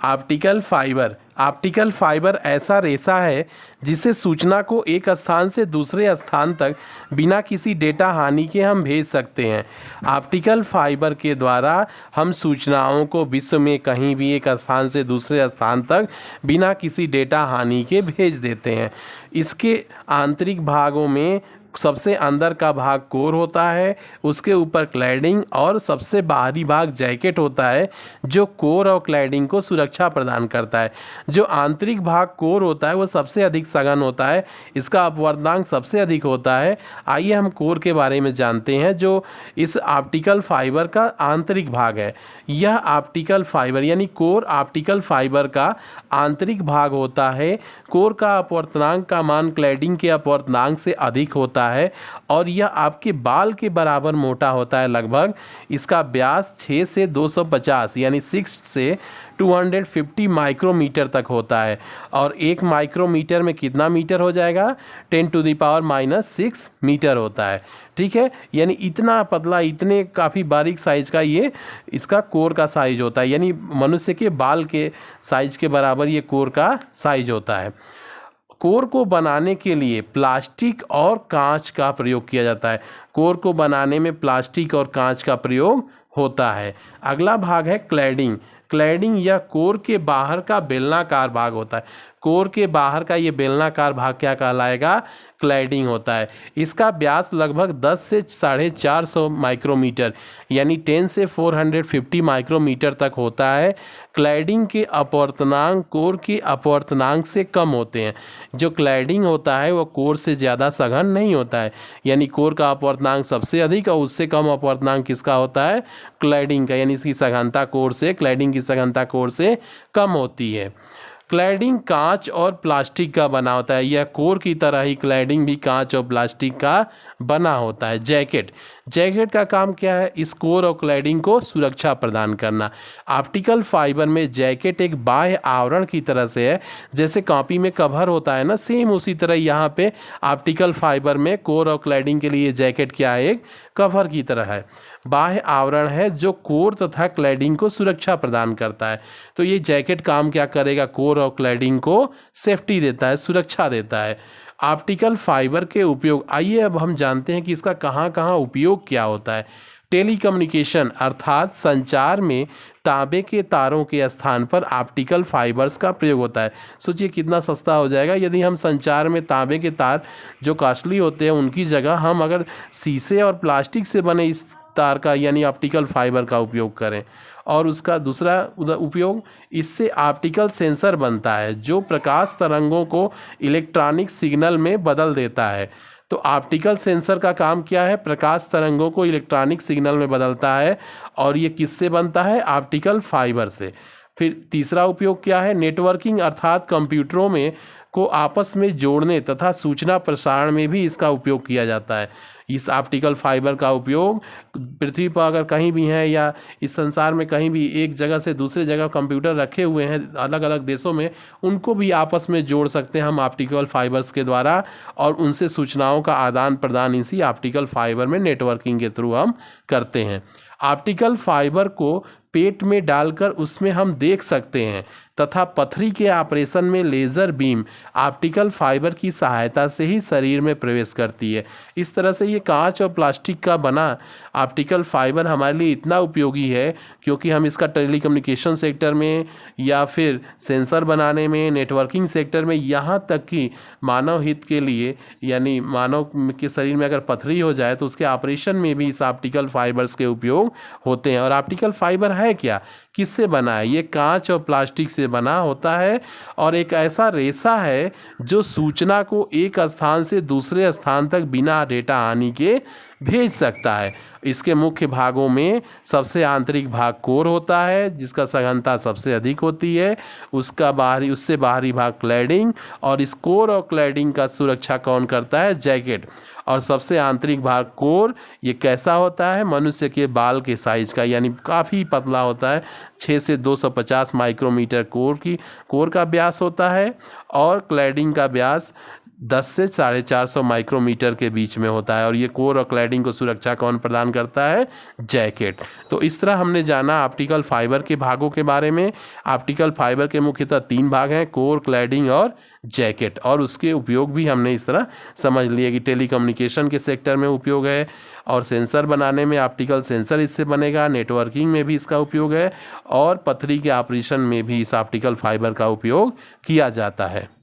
Optical fibre ऐसा रेशा है जिसे सूचना को एक स्थान से दूसरे स्थान तक बिना किसी डेटा हानि के हम भेज सकते हैं। ऑप्टिकल फाइबर के द्वारा हम सूचनाओं को विश्व में कहीं भी एक स्थान से दूसरे स्थान तक बिना किसी डेटा हानि के भेज देते हैं। इसके आंतरिक भागों में सबसे अंदर का भाग कोर होता है, उसके ऊपर क्लैडिंग और सबसे बाहरी भाग जैकेट होता है जो कोर और क्लैडिंग को सुरक्षा प्रदान करता है। जो आंतरिक भाग कोर होता है वो सबसे अधिक सघन होता है, इसका अपवर्तनांक सबसे अधिक होता है। आइए हम कोर के बारे में जानते हैं जो इस ऑप्टिकल फाइबर का आंतरिक भाग है। यह ऑप्टिकल फाइबर यानी कोर ऑप्टिकल फाइबर का आंतरिक भाग होता है। कोर का अपवर्तनांक का मान क्लैडिंग के अपवर्तनांक से अधिक होता है और यह आपके बाल के बराबर मोटा होता है लगभग। इसका व्यास 6 से 250 यानी 6 से 250 माइक्रोमीटर तक होता है और 1 माइक्रोमीटर में कितना मीटर हो जाएगा? 10⁻⁻⁶ मीटर होता है। ठीक है, यानी इतना पतला, इतने काफ़ी बारीक साइज का ये इसका कोर का साइज होता है, यानी मनुष्य के बाल के साइज के बराबर ये कोर का साइज होता है। कोर को बनाने के लिए प्लास्टिक और कांच का प्रयोग किया जाता है। कोर को बनाने में प्लास्टिक और कांच का प्रयोग होता है। अगला भाग है क्लैडिंग। क्लैडिंग यह कोर के बाहर का बेलनाकार भाग होता है। कोर के बाहर का ये बेलनाकार भाग क्या कहलाएगा? क्लैडिंग होता है। इसका व्यास लगभग 10 से 450 माइक्रोमीटर यानी 10 से 450 माइक्रोमीटर तक होता है। क्लैडिंग के अपवर्तनांक कोर के अपवर्तनांक से कम होते हैं। जो क्लैडिंग होता है वो कोर से ज़्यादा सघन नहीं होता है, यानी कोर का अपवर्तनांक सबसे अधिक और उससे कम अपवर्तनांक किसका होता है? क्लैडिंग का, यानी इसकी सघनता कोर से, क्लैडिंग की सघनता कोर से कम होती है। क्लैडिंग कांच और प्लास्टिक का बना होता है। यह कोर की तरह ही क्लैडिंग भी कांच और प्लास्टिक का बना होता है। जैकेट का काम क्या है? इस कोर और क्लैडिंग को सुरक्षा प्रदान करना। ऑप्टिकल फाइबर में जैकेट एक बाह्य आवरण की तरह से है, जैसे कॉपी में कवर होता है ना, सेम उसी तरह यहाँ पे ऑप्टिकल फाइबर में कोर और क्लैडिंग के लिए जैकेट क्या है? एक कवर की तरह है, बाह्य आवरण है जो कोर तथा क्लैडिंग को सुरक्षा प्रदान करता है। तो ये जैकेट काम क्या करेगा? कोर और क्लैडिंग को सेफ्टी देता है, सुरक्षा देता है। ऑप्टिकल फाइबर के उपयोग, आइए अब हम जानते हैं कि इसका कहाँ कहाँ उपयोग क्या होता है। टेलीकम्युनिकेशन अर्थात संचार में तांबे के तारों के स्थान पर ऑप्टिकल फाइबर्स का प्रयोग होता है। सोचिए कितना सस्ता हो जाएगा यदि हम संचार में तांबे के तार जो कॉस्टली होते हैं उनकी जगह हम अगर शीशे और प्लास्टिक से बने इस तार का यानी ऑप्टिकल फाइबर का उपयोग करें। और उसका दूसरा उपयोग, इससे ऑप्टिकल सेंसर बनता है जो प्रकाश तरंगों को इलेक्ट्रॉनिक सिग्नल में बदल देता है। तो ऑप्टिकल सेंसर का काम क्या है? प्रकाश तरंगों को इलेक्ट्रॉनिक सिग्नल में बदलता है और ये किससे बनता है? ऑप्टिकल फाइबर से। फिर तीसरा उपयोग क्या है? नेटवर्किंग अर्थात कंप्यूटरों में को आपस में जोड़ने तथा सूचना प्रसारण में भी इसका उपयोग किया जाता है। इस ऑप्टिकल फाइबर का उपयोग पृथ्वी पर अगर कहीं भी है या इस संसार में कहीं भी एक जगह से दूसरे जगह कंप्यूटर रखे हुए हैं अलग अलग देशों में, उनको भी आपस में जोड़ सकते हैं हम ऑप्टिकल फाइबर्स के द्वारा और उनसे सूचनाओं का आदान प्रदान इसी ऑप्टिकल फाइबर में नेटवर्किंग के थ्रू हम करते हैं। ऑप्टिकल फाइबर को पेट में डालकर उसमें हम देख सकते हैं तथा पथरी के ऑपरेशन में लेज़र बीम ऑप्टिकल फाइबर की सहायता से ही शरीर में प्रवेश करती है। इस तरह से ये कांच और प्लास्टिक का बना ऑप्टिकल फाइबर हमारे लिए इतना उपयोगी है क्योंकि हम इसका टेलीकम्युनिकेशन सेक्टर में या फिर सेंसर बनाने में, नेटवर्किंग सेक्टर में, यहाँ तक कि मानव हित के लिए यानी मानव के शरीर में अगर पथरी हो जाए तो उसके ऑपरेशन में भी इस ऑप्टिकल फाइबर्स के उपयोग होते हैं। और ऑप्टिकल फाइबर है क्या? किससे बना है? ये कांच और प्लास्टिक से बना होता है और एक ऐसा रेशा है जो सूचना को एक स्थान से दूसरे स्थान तक बिना डेटा हानि के भेज सकता है। इसके मुख्य भागों में सबसे आंतरिक भाग कोर होता है जिसका सघनता सबसे अधिक होती है, उससे बाहरी भाग क्लैडिंग, और इस कोर और क्लैडिंग का सुरक्षा कौन करता है? जैकेट। और सबसे आंतरिक भाग कोर, ये कैसा होता है? मनुष्य के बाल के साइज का, यानी काफ़ी पतला होता है। 6 से 250 माइक्रोमीटर कोर का व्यास होता है और क्लैडिंग का व्यास 10 से 450 माइक्रोमीटर के बीच में होता है और ये कोर और क्लैडिंग को सुरक्षा कौन प्रदान करता है? जैकेट। तो इस तरह हमने जाना ऑप्टिकल फाइबर के भागों के बारे में। ऑप्टिकल फाइबर के मुख्यतः 3 भाग हैं, कोर, क्लैडिंग और जैकेट, और उसके उपयोग भी हमने इस तरह समझ लिए कि टेलीकम्युनिकेशन के सेक्टर में उपयोग है और सेंसर बनाने में ऑप्टिकल सेंसर इससे बनेगा, नेटवर्किंग में भी इसका उपयोग है और पथरी के ऑपरेशन में भी इस ऑप्टिकल फाइबर का उपयोग किया जाता है।